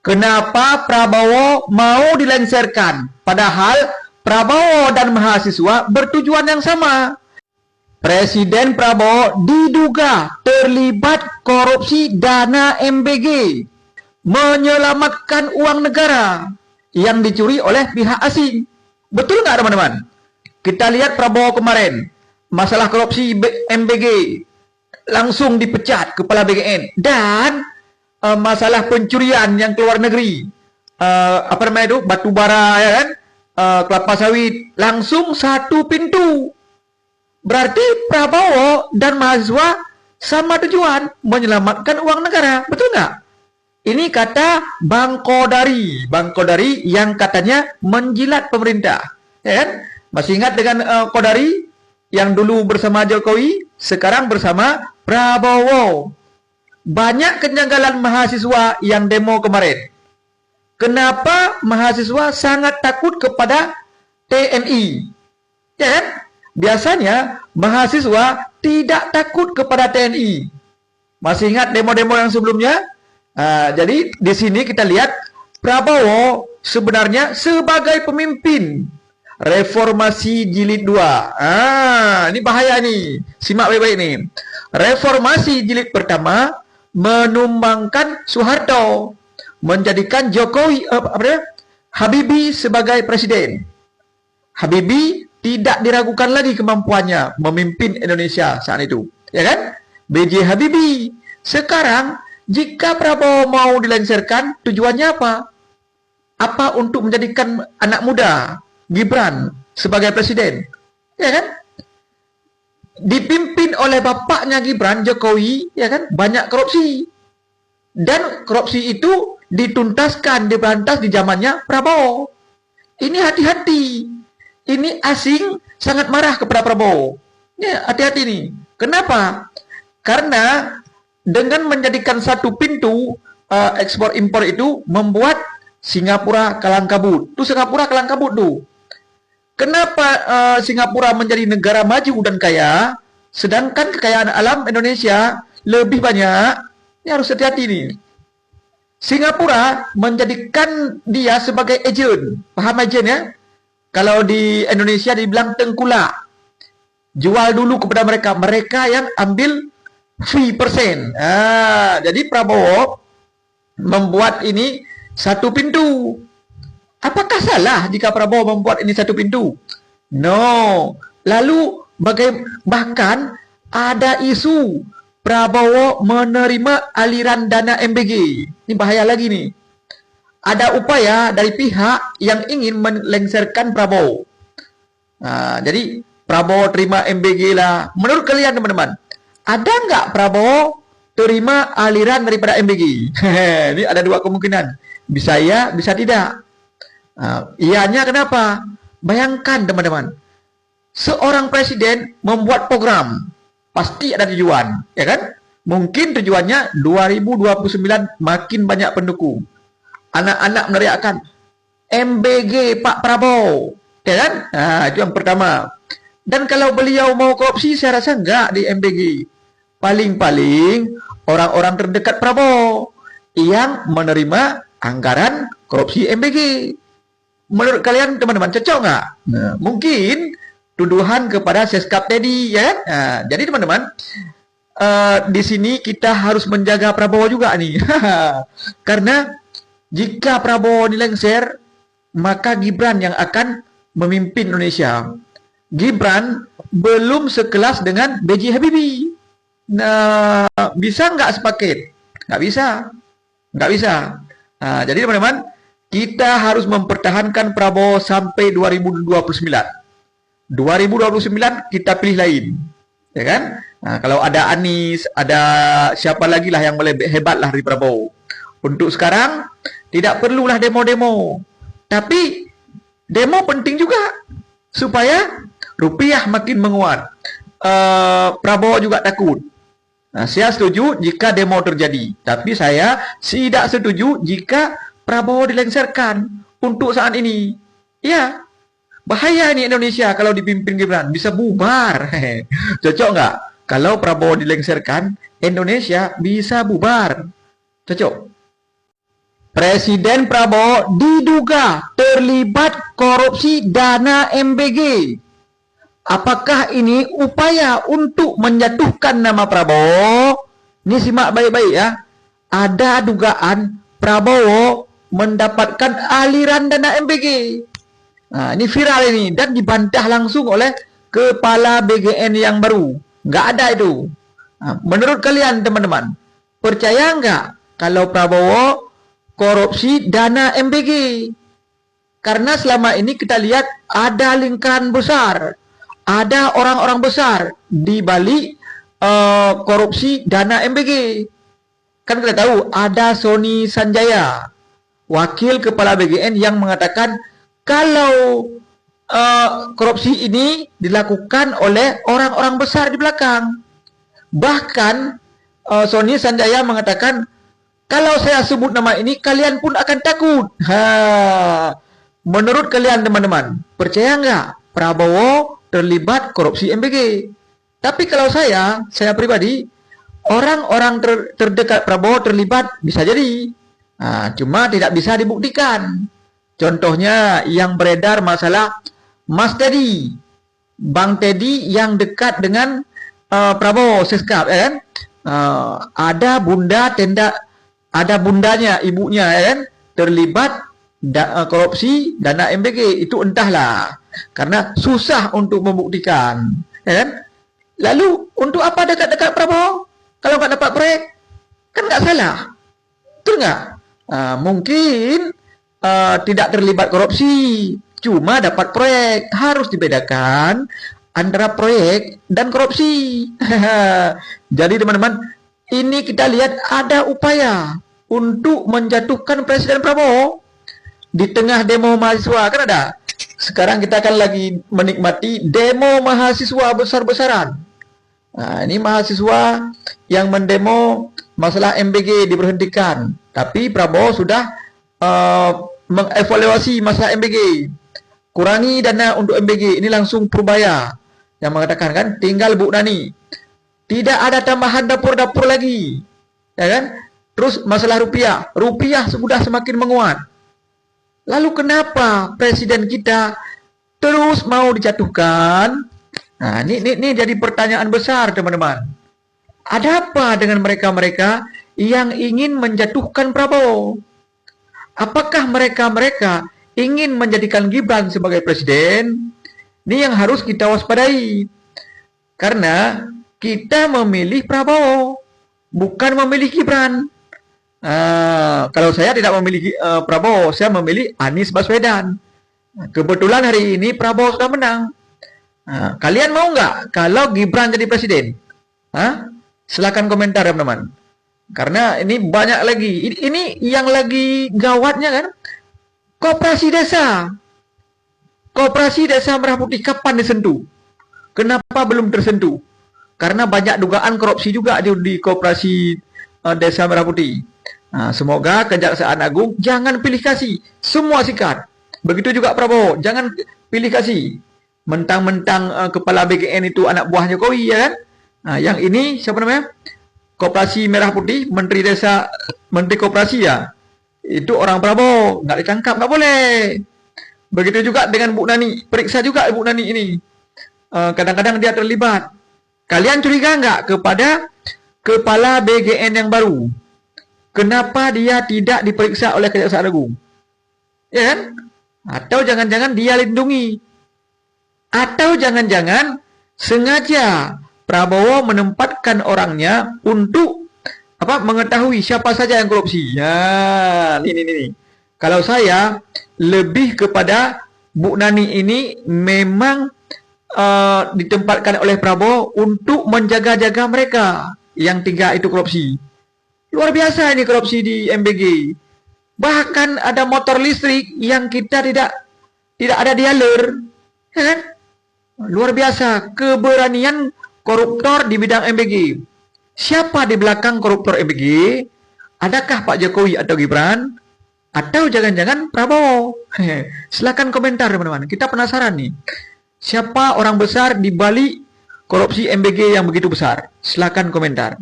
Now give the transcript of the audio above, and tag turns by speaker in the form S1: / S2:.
S1: Kenapa Prabowo mau dilengsarkan? Padahal Prabowo dan mahasiswa bertujuan yang sama. Presiden Prabowo diduga terlibat korupsi dana MBG, menyelamatkan uang negara yang dicuri oleh pihak asing. Betul nggak teman-teman? Kita lihat Prabowo kemarin, masalah korupsi MBG, langsung dipecat kepala BGN. Dan masalah pencurian yang keluar negeri, apa namanya itu, batu bara, ya kan, kelapa sawit, langsung satu pintu. Berarti Prabowo dan mahasiswa sama tujuan, menyelamatkan uang negara. Betul nggak? Ini kata Bang Kodari. Bang Kodari yang katanya menjilat pemerintah. Ya kan? Masih ingat dengan Kodari yang dulu bersama Jokowi, sekarang bersama Prabowo. Banyak kejanggalan mahasiswa yang demo kemarin. Kenapa mahasiswa sangat takut kepada TNI? Ya kan? Biasanya mahasiswa tidak takut kepada TNI. Masih ingat demo-demo yang sebelumnya? Jadi di sini kita lihat Prabowo sebenarnya sebagai pemimpin reformasi jilid 2. Ini bahaya nih. Simak baik-baik nih. Reformasi jilid pertama menumbangkan Soeharto, menjadikan Jokowi Habibie sebagai presiden. Habibie tidak diragukan lagi kemampuannya memimpin Indonesia saat itu, ya kan? B.J. Habibie. Sekarang jika Prabowo mau dilengsarkan, tujuannya apa? Apa untuk menjadikan anak muda Gibran sebagai presiden, ya kan? Dipimpin oleh bapaknya Gibran, Jokowi, ya kan? Banyak korupsi. Dan korupsi itu dituntaskan, diberantas di zamannya Prabowo. Ini hati-hati. Ini asing sangat marah kepada Prabowo. Ya, hati-hati nih. Kenapa? Karena dengan menjadikan satu pintu ekspor impor itu membuat Singapura kalang kabut. Tuh Singapura kalang kabut tuh. Kenapa Singapura menjadi negara maju dan kaya, sedangkan kekayaan alam Indonesia lebih banyak? Ini harus hati-hati nih. Singapura menjadikan dia sebagai agent. Paham agent ya? Kalau di Indonesia dibilang tengkulak. Jual dulu kepada mereka. Mereka yang ambil fee persen. Jadi Prabowo membuat ini satu pintu. Apakah salah jika Prabowo membuat ini satu pintu? No. Lalu bahkan ada isu Prabowo menerima aliran dana MBG. Ini bahaya lagi nih. Ada upaya dari pihak yang ingin melengsarkan Prabowo. Jadi Prabowo terima MBG lah. Menurut kalian teman-teman, ada nggak Prabowo terima aliran daripada MBG? Ini ada dua kemungkinan. Bisa ya, bisa tidak. Iyanya kenapa? Bayangkan teman-teman, seorang presiden membuat program, pasti ada tujuan, ya kan? Mungkin tujuannya 2029 makin banyak pendukung. Anak-anak meneriakkan MBG Pak Prabowo, ya kan? Itu yang pertama. Dan kalau beliau mau korupsi, saya rasa enggak di MBG. Paling-paling orang-orang terdekat Prabowo yang menerima anggaran korupsi MBG. Menurut kalian teman-teman cocok nggak? Mungkin tuduhan kepada Seskap tadi, ya kan? Jadi teman-teman, di sini kita harus menjaga Prabowo juga nih. Karena jika Prabowo dilengser, maka Gibran yang akan memimpin Indonesia. Gibran belum sekelas dengan B.J. Habibie. Nah, bisa nggak sepaket? Nggak bisa. Nggak bisa. Jadi teman-teman, kita harus mempertahankan Prabowo sampai 2029. 2029 kita pilih lain. Ya kan? Kalau ada Anies, ada siapa lagi lah yang lebih hebat lah dari Prabowo. Untuk sekarang, tidak perlulah demo-demo. Tapi, demo penting juga. Supaya rupiah makin menguat. Prabowo juga takut. Saya setuju jika demo terjadi. Tapi saya tidak setuju jika Prabowo dilengsarkan untuk saat ini. Ya, bahaya nih Indonesia kalau dipimpin Gibran. Bisa bubar. Cocok nggak? Kalau Prabowo dilengsarkan, Indonesia bisa bubar. Cocok. Presiden Prabowo diduga terlibat korupsi dana MBG. Apakah ini upaya untuk menjatuhkan nama Prabowo? Ini simak baik-baik ya. Ada dugaan Prabowo mendapatkan aliran dana MBG. Nah, ini viral ini dan dibantah langsung oleh kepala BGN yang baru. Nggak ada itu. Nah, menurut kalian teman-teman, percaya nggak kalau Prabowo korupsi dana MBG? Karena selama ini kita lihat ada lingkaran besar, ada orang-orang besar di balik korupsi dana MBG. Kan kita tahu ada Sony Sanjaya, wakil kepala BGN yang mengatakan kalau korupsi ini dilakukan oleh orang-orang besar di belakang. Bahkan Sony Sanjaya mengatakan, kalau saya sebut nama ini, kalian pun akan takut. Menurut kalian teman-teman, percaya nggak Prabowo terlibat korupsi MBG? Tapi kalau saya pribadi, orang-orang terdekat Prabowo terlibat bisa jadi. Cuma tidak bisa dibuktikan. Contohnya yang beredar masalah Mas Teddy, Bang Teddy yang dekat dengan Prabowo Seskap, ya kan? Ada bundanya, ibunya, ya kan? Terlibat korupsi dana MBG. Itu entahlah, karena susah untuk membuktikan, ya kan? Lalu untuk apa dekat-dekat Prabowo? Kalau nggak dapat proyek, kan nggak salah, betul nggak? Mungkin tidak terlibat korupsi, cuma dapat proyek. Harus dibedakan antara proyek dan korupsi. Jadi teman-teman, ini kita lihat ada upaya untuk menjatuhkan Presiden Prabowo di tengah demo mahasiswa. Kan ada. Sekarang kita akan lagi menikmati demo mahasiswa besar-besaran. Nah, ini mahasiswa yang mendemo masalah MBG diberhentikan. Tapi Prabowo sudah mengevaluasi masalah MBG. Kurangi dana untuk MBG. Ini langsung Purbaya yang mengatakan kan, tinggal Bu Nani. Tidak ada tambahan dapur-dapur lagi. Ya kan? Terus masalah rupiah. Rupiah sudah semakin menguat. Lalu kenapa presiden kita terus mau dijatuhkan? Nah, ini jadi pertanyaan besar teman-teman. Ada apa dengan mereka-mereka yang ingin menjatuhkan Prabowo? Apakah mereka-mereka ingin menjadikan Gibran sebagai presiden? Ini yang harus kita waspadai. Karena kita memilih Prabowo, bukan memilih Gibran. Kalau saya tidak memilih Prabowo, saya memilih Anies Baswedan. Kebetulan hari ini Prabowo sudah menang. Kalian mau nggak kalau Gibran jadi presiden? Silakan komentar teman-teman. Karena ini banyak lagi. Ini yang lagi gawatnya kan? Koperasi desa. Koperasi desa Merah Putih kapan disentuh? Kenapa belum tersentuh? Karena banyak dugaan korupsi juga di koperasi desa Merah Putih. Semoga Kejaksaan Agung jangan pilih kasih. Semua sikat. Begitu juga Prabowo. Jangan pilih kasih. Mentang-mentang kepala BGN itu anak buah Jokowi, ya kan? Yang ini siapa namanya? Koperasi Merah Putih, Menteri Desa, Menteri Koperasi ya. Itu orang Prabowo, nggak ditangkap, nggak boleh. Begitu juga dengan Bu Nani, periksa juga Bu Nani ini. Kadang-kadang dia terlibat. Kalian curiga nggak kepada kepala BGN yang baru? Kenapa dia tidak diperiksa oleh Kejaksaan Agung? Ya kan? Atau jangan-jangan dia lindungi? Atau jangan-jangan sengaja Prabowo menempatkan orangnya untuk mengetahui siapa saja yang korupsi. Ya, ini. Kalau saya lebih kepada Bu Nani ini memang ditempatkan oleh Prabowo untuk menjaga-jaga mereka yang 3 itu korupsi. Luar biasa ini korupsi di MBG. Bahkan ada motor listrik yang kita tidak ada dialer, ya kan? Luar biasa keberanian koruptor di bidang MBG. Siapa di belakang koruptor MBG? Adakah Pak Jokowi atau Gibran? Atau jangan-jangan Prabowo? Silakan komentar teman-teman. Kita penasaran nih. Siapa orang besar di balik korupsi MBG yang begitu besar? Silakan komentar.